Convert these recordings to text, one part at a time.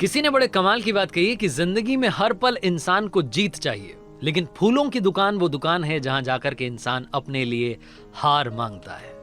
किसी ने बड़े कमाल की बात कही है कि जिंदगी में हर पल इंसान को जीत चाहिए, लेकिन फूलों की दुकान वो दुकान है जहां जाकर के इंसान अपने लिए हार मांगता है।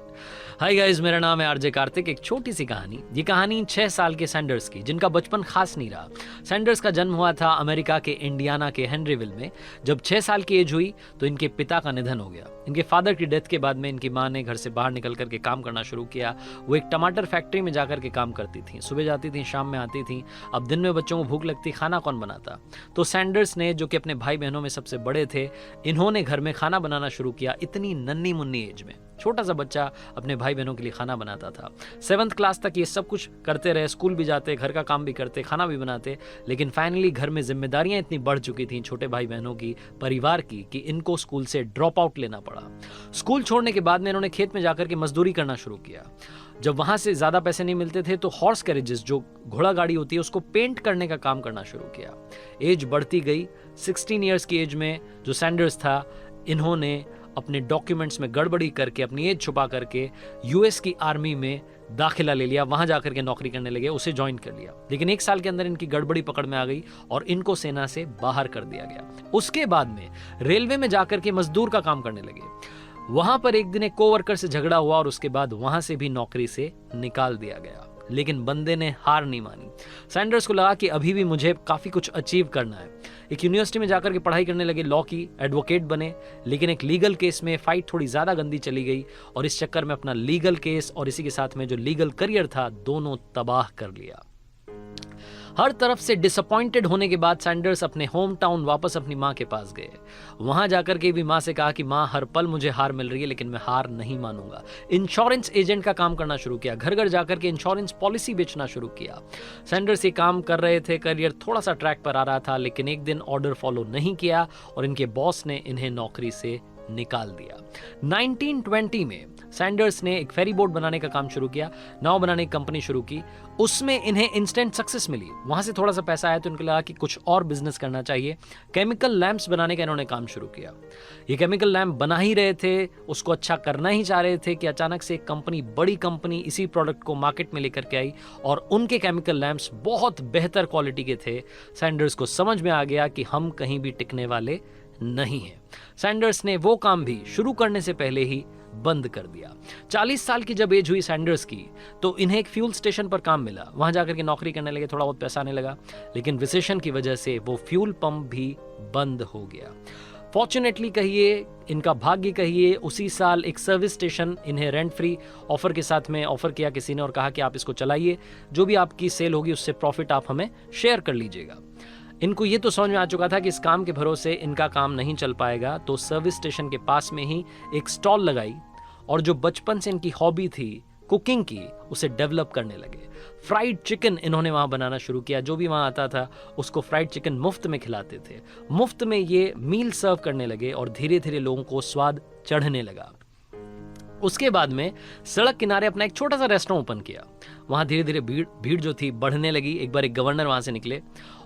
हाय गाइस, मेरा नाम है आरजे कार्तिक। एक छोटी सी कहानी। ये कहानी 6 साल के सैंडर्स की, जिनका बचपन खास नहीं रहा। सैंडर्स का जन्म हुआ था अमेरिका के इंडियाना के हेनरीविल में। जब 6 साल की एज हुई तो इनके पिता का निधन हो गया। इनके फादर की डेथ के बाद में इनकी माँ ने घर से बाहर निकल करके काम करना शुरू किया। वो एक टमाटर फैक्ट्री में जाकर के काम करती थी। सुबह जाती थी, शाम में आती थी। अब दिन में बच्चों को भूख लगती, खाना कौन बनाता? तो सैंडर्स ने, जो कि अपने भाई बहनों में सबसे बड़े थे, इन्होंने घर में खाना बनाना शुरू किया। इतनी नन्ही मुन्नी एज में छोटा सा बच्चा अपने भाई बहनों के लिए खाना बनाता था। 7th क्लास तक ये सब कुछ करते रहे। स्कूल भी जाते, घर का काम भी करते, खाना भी बनाते। लेकिन फाइनली घर में जिम्मेदारियां इतनी बढ़ चुकी थी छोटे भाई बहनों की, परिवार की, कि इनको स्कूल से ड्रॉप आउट लेना पड़ा। स्कूल छोड़ने के बाद में इन्होंने खेत में जाकर के मजदूरी करना शुरू किया। जब वहां से ज्यादा पैसे नहीं मिलते थे तो हॉर्स कैरेजेस, जो घोड़ा गाड़ी होती है, उसको पेंट करने का काम करना शुरू किया। एज बढ़ती गई। 16 ईयर्स की एज में जो सैंडर्स था, इन्होंने अपने डॉक्यूमेंट्स में गड़बड़ी करके, अपनी एज छुपा करके यूएस की आर्मी में दाखिला ले लिया। वहां जाकर के नौकरी करने लगे, उसे ज्वाइन कर लिया। लेकिन 1 साल के अंदर इनकी गड़बड़ी पकड़ में आ गई और इनको सेना से बाहर कर दिया गया। उसके बाद में रेलवे में जाकर के मजदूर का काम करने लगे। वहां पर एक दिन एक कोवर्कर से झगड़ा हुआ और उसके बाद वहां से भी नौकरी से निकाल दिया गया। लेकिन बंदे ने हार नहीं मानी। सैंडर्स को लगा कि अभी भी मुझे काफी कुछ अचीव करना है। एक यूनिवर्सिटी में जाकर के पढ़ाई करने लगे, लॉ की, एडवोकेट बने। लेकिन एक लीगल केस में फाइट थोड़ी ज्यादा गंदी चली गई और इस चक्कर में अपना लीगल केस और इसी के साथ में जो लीगल करियर था, दोनों तबाह कर लिया। हर तरफ से डिसअपॉइंटेड होने के बाद सैंडर्स अपने होम टाउन वापस अपनी माँ के पास गए। वहां जाकर के भी माँ से कहा कि माँ, हर पल मुझे हार मिल रही है, लेकिन मैं हार नहीं मानूंगा। इंश्योरेंस एजेंट का काम करना शुरू किया। घर घर जाकर के इंश्योरेंस पॉलिसी बेचना शुरू किया। सैंडर्स ये काम कर रहे थे, करियर थोड़ा सा ट्रैक पर आ रहा था। लेकिन एक दिन ऑर्डर फॉलो नहीं किया और इनके बॉस ने इन्हें नौकरी से निकाल दिया। 1920 में सैंडर्स ने एक फेरी बोट बनाने का काम शुरू किया, नाव बनाने की कंपनी शुरू की। उसमें इन्हें इंस्टेंट सक्सेस मिली। वहां से थोड़ा सा पैसा आया तो इनको लगा कि कुछ और बिजनेस करना चाहिए। केमिकल लैंप्स बनाने का इन्होंने काम शुरू किया। ये केमिकल लैंप बना ही रहे थे, उसको अच्छा करना ही चाह रहे थे कि अचानक से एक कंपनी, बड़ी कंपनी, इसी प्रोडक्ट को मार्केट में लेकर के आई और उनके केमिकल लैंप्स बहुत बेहतर क्वालिटी के थे। सैंडर्स को समझ में आ गया कि हम कहीं भी टिकने वाले नहीं है। सैंडर्स ने वो काम भी शुरू करने से पहले ही बंद कर दिया। 40 साल की जब एज हुई सैंडर्स की, तो इन्हें एक फ्यूल स्टेशन पर काम मिला। वहां जाकर के नौकरी करने लगे, थोड़ा बहुत पैसा आने लगा। लेकिन रिसेशन की वजह से वो फ्यूल पंप भी बंद हो गया। फॉर्चुनेटली कहिए, इनका भाग्य कहिए, उसी साल एक सर्विस स्टेशन इन्हें रेंट फ्री ऑफर के साथ में ऑफर किया किसी ने और कहा कि आप इसको चलाइए, जो भी आपकी सेल होगी उससे प्रॉफिट आप हमें शेयर कर लीजिएगा। इनको ये तो समझ में आ चुका था कि इस काम के भरोसे इनका काम नहीं चल पाएगा, तो सर्विस स्टेशन के पास में ही एक स्टॉल लगाई और जो बचपन से इनकी हॉबी थी कुकिंग की, उसे डेवलप करने लगे। फ्राइड चिकन इन्होंने वहां बनाना शुरू किया। जो भी वहां आता था उसको फ्राइड चिकन मुफ्त में खिलाते थे। मुफ्त में ये मील सर्व करने लगे और धीरे धीरे लोगों को स्वाद चढ़ने लगा। उसके बाद में सड़क किनारे अपना एक छोटा सा रेस्टोरेंट ओपन किया। वहां धीरे धीरे भीड़ जो थी बढ़ने लगी। एक बार एक गवर्नर वहां से निकले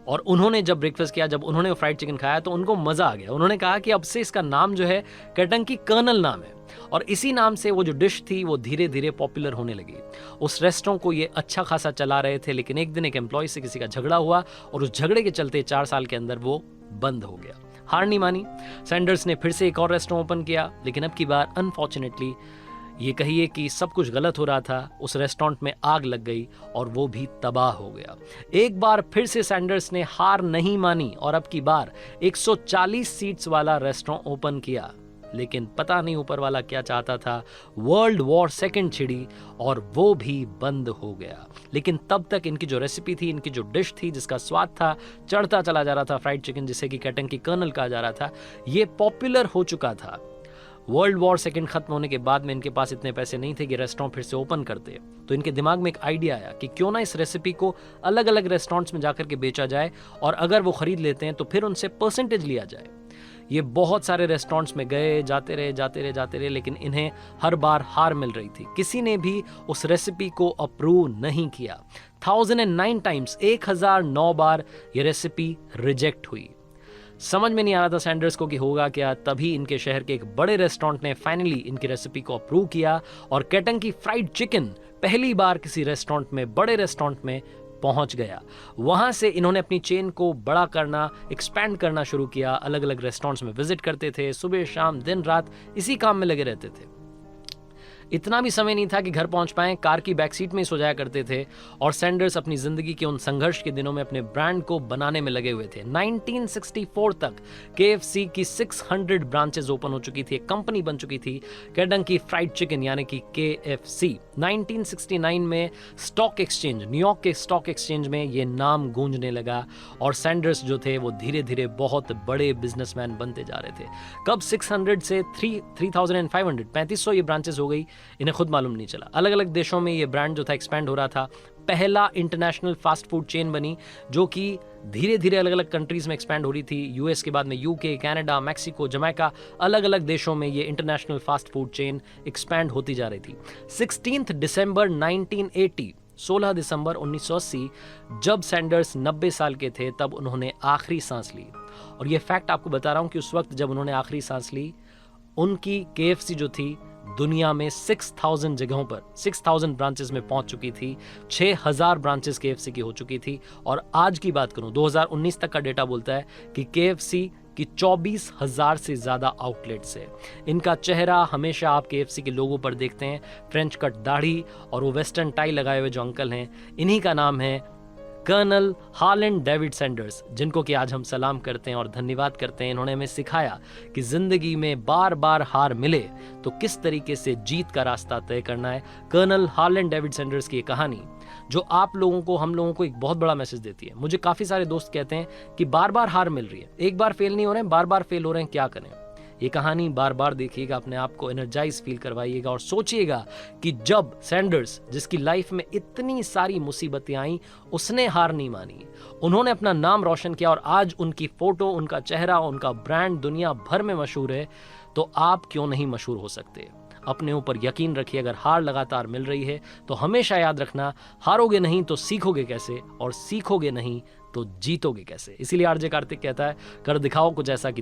और उन्होंने जब ब्रेकफास्ट किया, जब उन्होंने फ्राइड चिकन खाया तो उनको मजा आ गया। उन्होंने कहा कि अब से इसका नाम जो है केंटकी कर्नल नाम है, और इसी नाम से वो जो डिश थी वो धीरे धीरे पॉपुलर होने लगी। उस रेस्टोरेंट को ये अच्छा खासा चला रहे थे। लेकिन एक दिन एक एम्प्लॉय से किसी का झगड़ा हुआ और उस झगड़े के चलते 4 साल के अंदर वो बंद हो गया। हार नहीं मानी। सैंडर्स ने फिर से एक और रेस्टोरेंट ओपन किया, लेकिन अब की बार अनफॉर्चुनेटली ये कहिए कि सब कुछ गलत हो रहा था। उस रेस्टोरेंट में आग लग गई और वो भी तबाह हो गया। एक बार फिर से सैंडर्स ने हार नहीं मानी और अब की बार 140 सीट्स वाला रेस्टोरेंट ओपन किया। लेकिन पता नहीं ऊपर वाला क्या चाहता था, वर्ल्ड वॉर सेकंड छिड़ी और वो भी बंद हो गया। लेकिन तब तक इनकी जो रेसिपी थी, इनकी जो डिश थी, जिसका स्वाद था चढ़ता चला जा रहा था, फ्राइड चिकन जिसे कि केंटकी कर्नल कहा जा रहा था, ये पॉपुलर हो चुका था। वर्ल्ड वॉर सेकंड खत्म होने के बाद में इनके पास इतने पैसे नहीं थे कि रेस्टोरेंट फिर से ओपन करते। तो इनके दिमाग में एक आइडिया आया कि क्यों ना इस रेसिपी को अलग अलग रेस्टोरेंट्स में जाकर के बेचा जाए और अगर वो खरीद लेते हैं तो फिर उनसे परसेंटेज लिया जाए। ये बहुत सारे रेस्टोरेंट्स में गए, जाते रहे, लेकिन इन्हें हर बार हार मिल रही थी। किसी ने भी उस रेसिपी को अप्रूव नहीं किया। 1009 टाइम्स, 1009 बार ये रेसिपी रिजेक्ट हुई। समझ में नहीं आ रहा था सैंडर्स को कि होगा क्या। तभी इनके शहर के एक बड़े रेस्टोरेंट ने फाइनली इनकी रेसिपी को अप्रूव किया और केंटकी फ्राइड चिकन पहली बार किसी रेस्टोरेंट में, बड़े रेस्टोरेंट में पहुंच गया। वहां से इन्होंने अपनी चेन को बड़ा करना, एक्सपैंड करना शुरू किया। अलग अलग रेस्टोरेंट्स में विजिट करते थे, सुबह शाम दिन रात इसी काम में लगे रहते थे। इतना भी समय नहीं था कि घर पहुंच पाएं, कार की बैक सीट में ही सो जाया करते थे। और सैंडर्स अपनी जिंदगी के उन संघर्ष के दिनों में अपने ब्रांड को बनाने में लगे हुए थे। 1964 तक KFC की 600 ब्रांचेस ओपन हो चुकी थी, एक कंपनी बन चुकी थी, केंटकी फ्राइड चिकन यानी कि KFC। 1969 में स्टॉक एक्सचेंज, न्यूयॉर्क के स्टॉक एक्सचेंज में ये नाम गूंजने लगा और सैंडर्स जो थे वो धीरे धीरे बहुत बड़े बिजनेसमैन बनते जा रहे थे। कब 600 से 3500, 3500 ये ब्रांचेस हो गई, इन्हें खुद मालूम नहीं चला। अलग अलग देशों में ये ब्रांड जो था एक्सपैंड हो रहा था। पहला इंटरनेशनल फास्ट फूड चेन बनी जो कि धीरे धीरे अलग अलग कंट्रीज में एक्सपैंड हो रही थी। यूएस के बाद में UK, कनाडा, मैक्सिको, जमैका, अलग अलग देशों में ये international fast food chain expand होती जा रही थी। 16 दिसंबर 1980, 16 दिसंबर 1980 जब सैंडर्स 90 साल के थे तब उन्होंने आखिरी सांस ली। और ये फैक्ट आपको बता रहा हूं कि उस वक्त जब उन्होंने आखिरी सांस ली, उनकी KFC जो थी दुनिया में 6000 जगहों पर, 6000 ब्रांचेस में पहुंच चुकी थी। 6000 ब्रांचेस KFC की हो चुकी थी। और आज की बात करूं, 2019 तक का डेटा बोलता है कि KFC की 24,000 से ज्यादा आउटलेट्स है। इनका चेहरा हमेशा आप KFC के लोगों पर देखते हैं, फ्रेंच कट दाढ़ी और वो वेस्टर्न टाई लगाए हुए जो अंकल हैं, इन्हीं का नाम है कर्नल हार्लैंड डेविड सैंडर्स, जिनको कि आज हम सलाम करते हैं और धन्यवाद करते हैं। इन्होंने हमें सिखाया कि जिंदगी में बार बार हार मिले तो किस तरीके से जीत का रास्ता तय करना है। कर्नल हार्लैंड डेविड सैंडर्स की ये कहानी जो आप लोगों को, हम लोगों को एक बहुत बड़ा मैसेज देती है। मुझे काफी सारे दोस्त कहते हैं कि बार बार हार मिल रही है, एक बार फेल नहीं हो रहे हैं, बार बार फेल हो रहे हैं, क्या करें। ये कहानी बार बार देखिएगा, अपने आप को एनर्जाइज फील करवाइएगा और सोचिएगा कि जब सैंडर्स, जिसकी लाइफ में इतनी सारी मुसीबतें आई, उसने हार नहीं मानी, उन्होंने अपना नाम रोशन किया और आज उनकी फोटो, उनका चेहरा, उनका ब्रांड दुनिया भर में मशहूर है, तो आप क्यों नहीं मशहूर हो सकते। अपने ऊपर यकीन रखिए। अगर हार लगातार मिल रही है तो हमेशा याद रखना, हारोगे नहीं तो सीखोगे कैसे, और सीखोगे नहीं तो जीतोगे कैसे। इसीलिए RJ कार्तिक कहता है, कर दिखाओ कुछ ऐसा कि